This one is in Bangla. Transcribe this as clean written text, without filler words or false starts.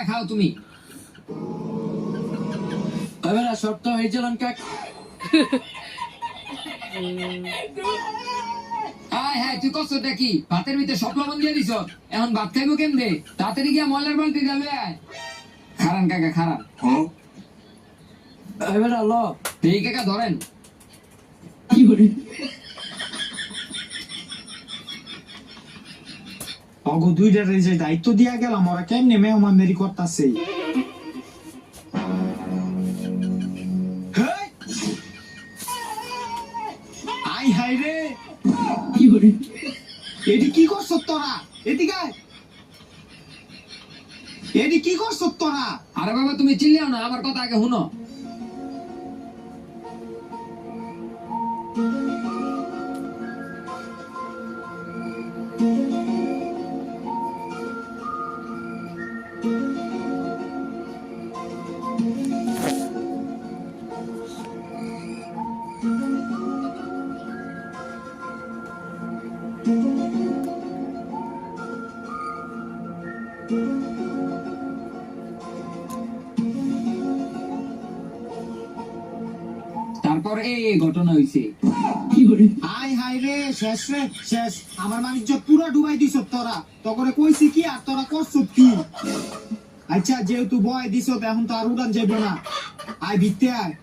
কাকা খাও তুমি। এবার শর্ত হয়েছিলাম কাক। হ্যাঁ হ্যাঁ, তুই কষ্ট দেখি ভাতের ভিতরে সব লবণ দিয়ে দিছ, এখন ভাত খাইবো কেমনে? তাড়াতাড়ি গিয়া ময়লার বালতি যাবে। খারান কাকা খারান। এবার ল এই কাকা ধরেন। অগো দুইটার যে দায়িত্ব দিয়া গেলাম, ওরা কেমনে মেহমানদারি করতেছে। আই হাই রে, এটি কি করছ তোরা? এদিকে আয়। এটি কি করছ তোরা? আরে বাবা তুমি চিল্লিও না, আমার কথা আগে শুনো। তারপর এই ঘটনা হইছে। আই হাই রে, শেষ রে শেষ। আমার বাণিজ্য পুরো ডুবাই দিছ তোরা। তখন কইছি কি আর তোরা করছ কি? আচ্ছা যেহেতু বয় দিছ, এখন তো আর উড়ান যাইব না। আয় ভিত্তে আয়।